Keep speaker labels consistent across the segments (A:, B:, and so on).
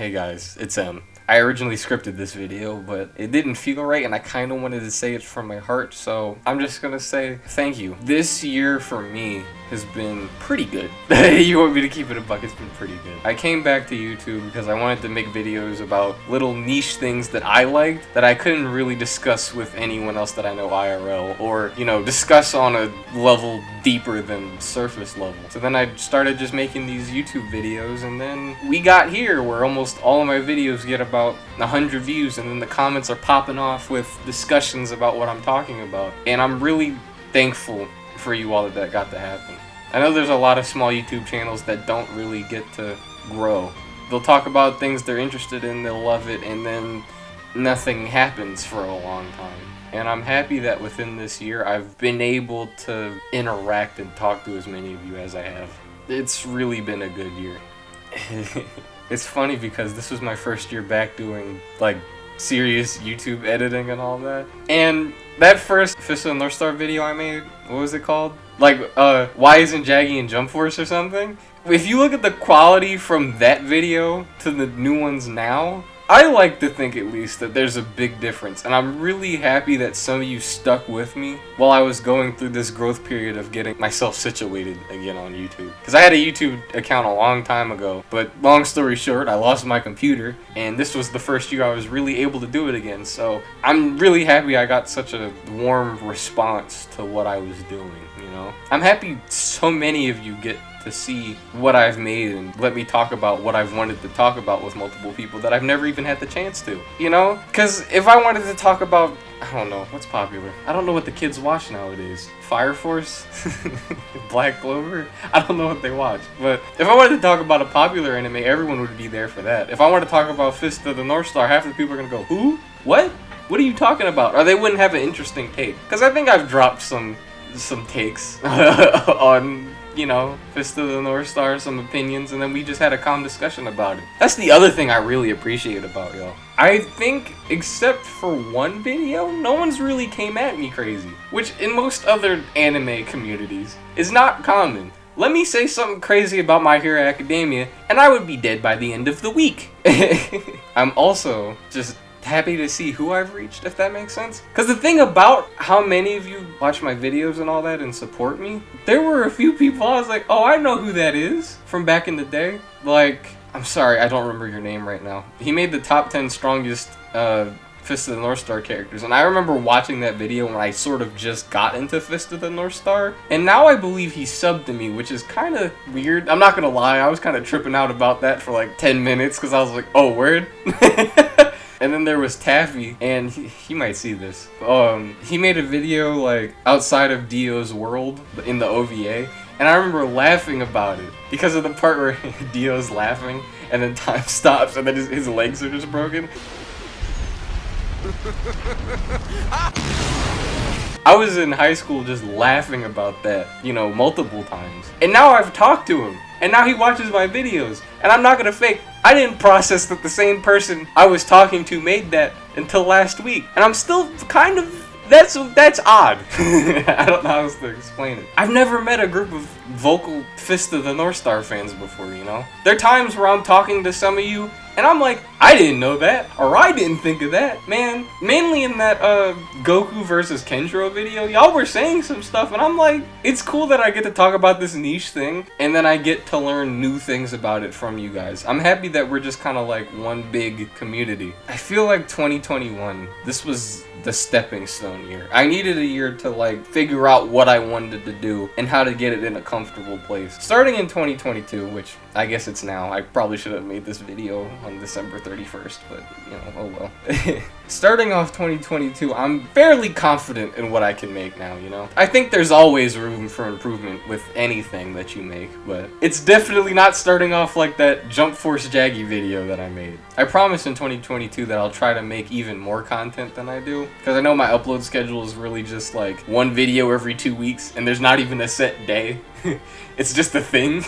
A: Hey guys, it's I originally scripted this video, but it didn't feel right and I kind of wanted to say it from my heart, so I'm just gonna say thank you. This year for me has been pretty good. You want me to keep it a buck? It's been pretty good. I came back to YouTube because I wanted to make videos about little niche things that I liked that I couldn't really discuss with anyone else that I know IRL, or, you know, discuss on a level deeper than surface level. So then I started just making these YouTube videos, and then we got here where almost all of my videos get about 100 views, and then the comments are popping off with discussions about what I'm talking about. And I'm really thankful for you all that got to happen. I know there's a lot of small YouTube channels that don't really get to grow. They'll talk about things they're interested in, they'll love it, and then nothing happens for a long time. And I'm happy that within this year I've been able to interact and talk to as many of you as I have. It's really been a good year. It's funny because this was my first year back doing like serious YouTube editing and all that. And that first Fist of the North Star video I made, what was it called? Like, why isn't Jaggy in Jump Force or something? If you look at the quality from that video to the new ones now, I like to think at least that there's a big difference, and I'm really happy that some of you stuck with me while I was going through this growth period of getting myself situated again on YouTube. Because I had a YouTube account a long time ago, but long story short, I lost my computer, and this was the first year I was really able to do it again, so I'm really happy I got such a warm response to what I was doing, you know? I'm happy so many of you get to see what I've made and let me talk about what I've wanted to talk about with multiple people that I've never even had the chance to, you know? Because if I wanted to talk about, I don't know, what's popular? I don't know what the kids watch nowadays. Fire Force? Black Clover? I don't know what they watch. But if I wanted to talk about a popular anime, everyone would be there for that. If I wanted to talk about Fist of the North Star, half the people are gonna go, who? What? What are you talking about? Or they wouldn't have an interesting take. Because I think I've dropped some takes on, you know, Fist of the North Star, some opinions, and then we just had a calm discussion about it. That's the other thing I really appreciate about y'all. I think, except for one video, no one's really came at me crazy, which in most other anime communities is not common. Let me say something crazy about My Hero Academia, and I would be dead by the end of the week. I'm also just happy to see who I've reached, if that makes sense. Because the thing about how many of you watch my videos and all that and support me, there were a few people I was like, oh, I know who that is from back in the day. Like, I'm sorry, I don't remember your name right now. He made the top 10 strongest Fist of the North Star characters, and I remember watching that video when I sort of just got into Fist of the North Star, and now I believe he subbed to me, which is kind of weird. I'm not gonna lie, I was kind of tripping out about that for like 10 minutes because I was like, oh, word? And then there was Taffy, and he might see this. He made a video like outside of Dio's world in the OVA, and I remember laughing about it because of the part where Dio's laughing, and then time stops, and then his legs are just broken. I was in high school just laughing about that, you know, multiple times. And now I've talked to him, and now he watches my videos. And I'm not gonna fake, I didn't process that the same person I was talking to made that until last week. And I'm still kind of, that's odd. I don't know how else to explain it. I've never met a group of vocal Fist of the North Star fans before, you know? There are times where I'm talking to some of you, and I'm like, I didn't know that, or I didn't think of that. Man, mainly in that Goku versus Kenshiro video, y'all were saying some stuff, and I'm like, it's cool that I get to talk about this niche thing, and then I get to learn new things about it from you guys. I'm happy that we're just kind of like one big community. I feel like 2021, this was the stepping stone year. I needed a year to like figure out what I wanted to do and how to get it in a comfortable place. Starting in 2022, which I guess it's now. I probably should have made this video on December 31st, but you know, oh well. Starting off 2022, I'm fairly confident in what I can make now, you know? I think there's always room for improvement with anything that you make, but it's definitely not starting off like that Jump Force Jaggy video that I made. I promise in 2022 that I'll try to make even more content than I do, because I know my upload schedule is really just like one video every 2 weeks, and there's not even a set day. It's just a thing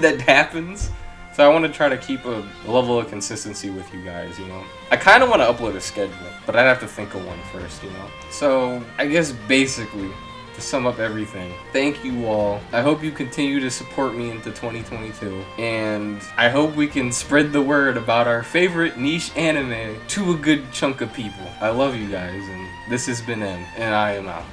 A: that happens. So I want to try to keep a level of consistency with you guys, you know. I kind of want to upload a schedule, but I'd have to think of one first, you know. So I guess basically to sum up everything, thank you all. I hope you continue to support me into 2022, and I hope we can spread the word about our favorite niche anime to a good chunk of people. I love you guys, and this has been M, and I am out.